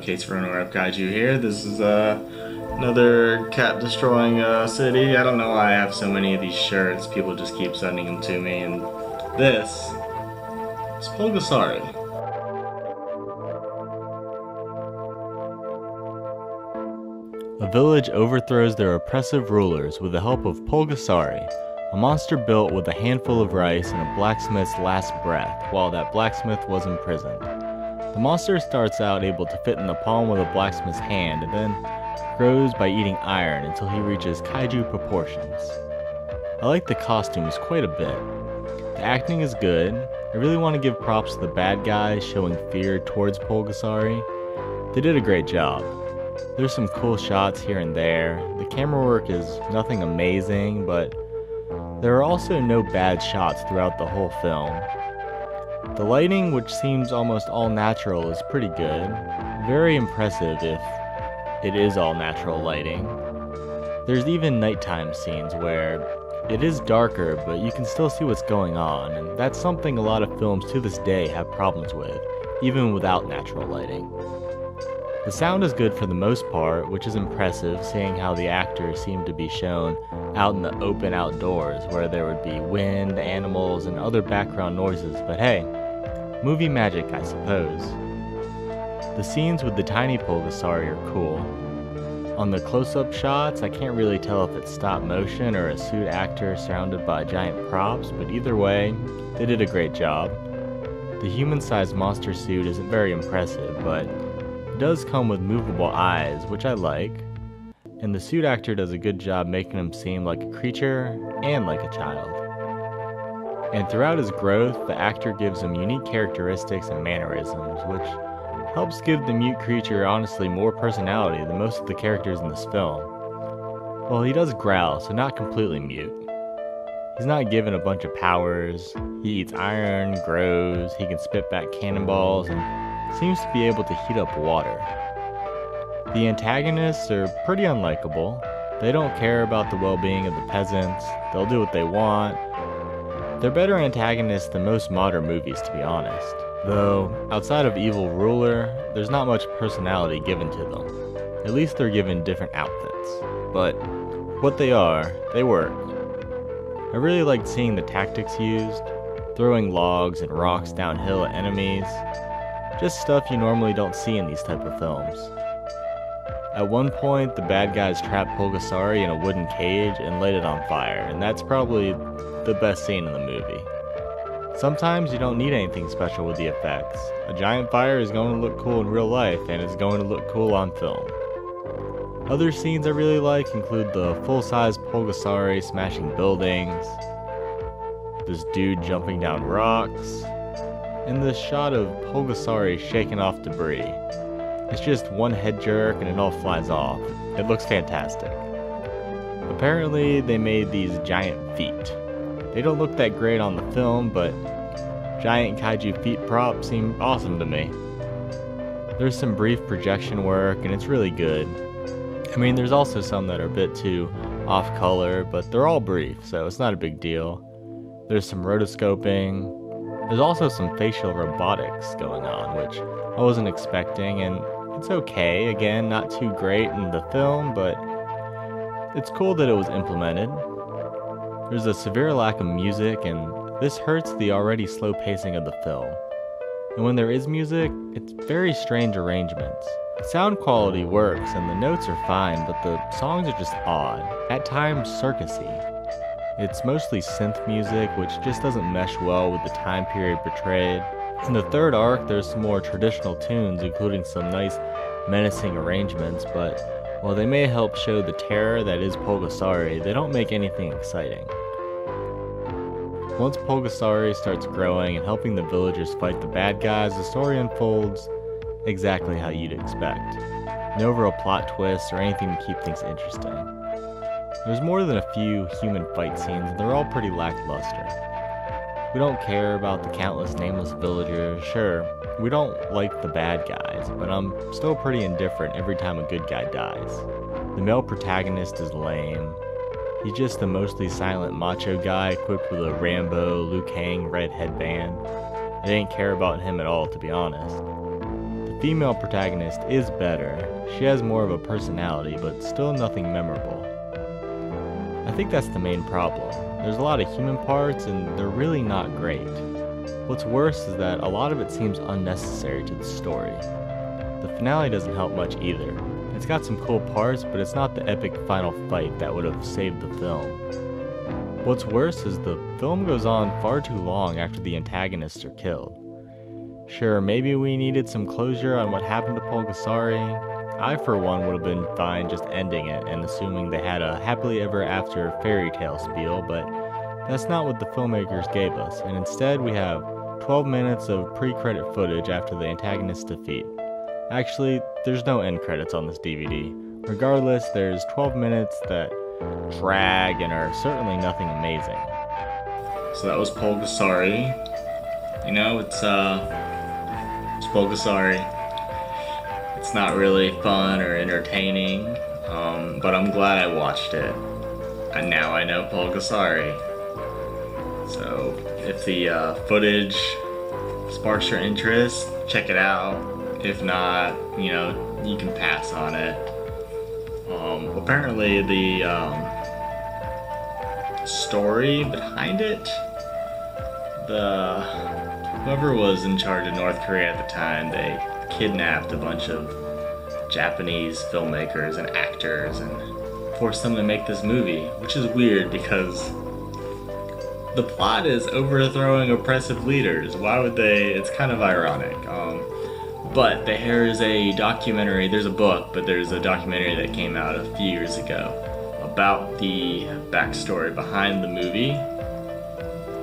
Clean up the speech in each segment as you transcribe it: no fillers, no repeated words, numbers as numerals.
Case for interwebkaiju here. This is another cat destroying city. I don't know why I have so many of these shirts. People just keep sending them to me, and this is Pulgasari. A village overthrows their oppressive rulers with the help of Pulgasari, a monster built with a handful of rice and a blacksmith's last breath while that blacksmith was imprisoned. The monster starts out able to fit in the palm of the blacksmith's hand and then grows by eating iron until he reaches kaiju proportions. I like the costumes quite a bit. The acting is good. I really want to give props to the bad guys showing fear towards Pulgasari. They did a great job. There's some cool shots here and there. The camera work is nothing amazing, but there are also no bad shots throughout the whole film. The lighting, which seems almost all natural, is pretty good. Very impressive if it is all natural lighting. There's even nighttime scenes where it is darker, but you can still see what's going on, and that's something a lot of films to this day have problems with, even without natural lighting. The sound is good for the most part, which is impressive seeing how the actors seem to be shown out in the open outdoors where there would be wind, animals, and other background noises, but hey, movie magic, I suppose. The scenes with the tiny Pulgasari are cool. On the close-up shots, I can't really tell if it's stop motion or a suit actor surrounded by giant props, but either way, they did a great job. The human-sized monster suit isn't very impressive, but it does come with movable eyes, which I like, and the suit actor does a good job making him seem like a creature and like a child. And throughout his growth, the actor gives him unique characteristics and mannerisms, which helps give the mute creature honestly more personality than most of the characters in this film. Well, he does growl, so not completely mute. He's not given a bunch of powers. He eats iron, grows, he can spit back cannonballs, and seems to be able to heat up water. The antagonists are pretty unlikable. They don't care about the well-being of the peasants. They'll do what they want. They're better antagonists than most modern movies, to be honest. Though, outside of evil ruler, there's not much personality given to them. At least they're given different outfits. But what they are, they work. I really liked seeing the tactics used, throwing logs and rocks downhill at enemies. Just stuff you normally don't see in these type of films. At one point, the bad guys trap Pulgasari in a wooden cage and light it on fire, and that's probably the best scene in the movie. Sometimes you don't need anything special with the effects. A giant fire is going to look cool in real life, and it's going to look cool on film. Other scenes I really like include the full-size Pulgasari smashing buildings, this dude jumping down rocks, and this shot of Pulgasari shaking off debris. It's just one head jerk and it all flies off. It looks fantastic. Apparently they made these giant feet. They don't look that great on the film, but giant kaiju feet props seem awesome to me. There's some brief projection work and it's really good. I mean, there's also some that are a bit too off color, but they're all brief, so it's not a big deal. There's some rotoscoping. There's also some facial robotics going on, which I wasn't expecting, and it's okay. Again, not too great in the film, but it's cool that it was implemented. There's a severe lack of music, and this hurts the already slow pacing of the film. And when there is music, it's very strange arrangements. The sound quality works, and the notes are fine, but the songs are just odd, at times circusy. It's mostly synth music, which just doesn't mesh well with the time period portrayed. In the third arc, there's some more traditional tunes, including some nice menacing arrangements, but while they may help show the terror that is Pulgasari, they don't make anything exciting. Once Pulgasari starts growing and helping the villagers fight the bad guys, the story unfolds exactly how you'd expect. No real plot twists or anything to keep things interesting. There's more than a few human fight scenes, and they're all pretty lackluster. We don't care about the countless nameless villagers. Sure, we don't like the bad guys, but I'm still pretty indifferent every time a good guy dies. The male protagonist is lame. He's just a mostly silent macho guy equipped with a Rambo, Liu Kang red headband. I didn't care about him at all, to be honest. The female protagonist is better. She has more of a personality, but still nothing memorable. I think that's the main problem. There's a lot of human parts, and they're really not great. What's worse is that a lot of it seems unnecessary to the story. The finale doesn't help much either. It's got some cool parts, but it's not the epic final fight that would have saved the film. What's worse is the film goes on far too long after the antagonists are killed. Sure, maybe we needed some closure on what happened to Pulgasari. I, for one, would have been fine just ending it and assuming they had a happily ever after fairy tale spiel, but that's not what the filmmakers gave us, and instead we have 12 minutes of pre-credit footage after the antagonist's defeat. Actually, there's no end credits on this DVD. Regardless, there's 12 minutes that drag and are certainly nothing amazing. So that was Pulgasari. You know, it's Pulgasari. It's not really fun or entertaining, but I'm glad I watched it. And now I know Pulgasari. So if the footage sparks your interest, check it out. If not, you know, you can pass on it. Apparently the story behind it, whoever was in charge of North Korea at the time, they kidnapped a bunch of Japanese filmmakers and actors and forced them to make this movie, which is weird because the plot is overthrowing oppressive leaders. Why would they? It's kind of ironic. But there's a documentary, there's a book, but there's a documentary that came out a few years ago about the backstory behind the movie,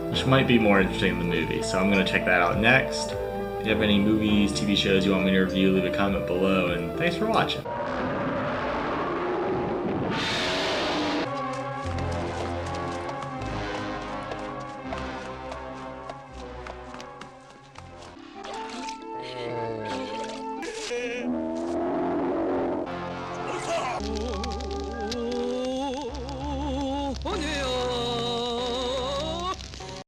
which might be more interesting than the movie, so I'm going to check that out next. If you have any movies, TV shows you want me to review, leave a comment below, and thanks for watching.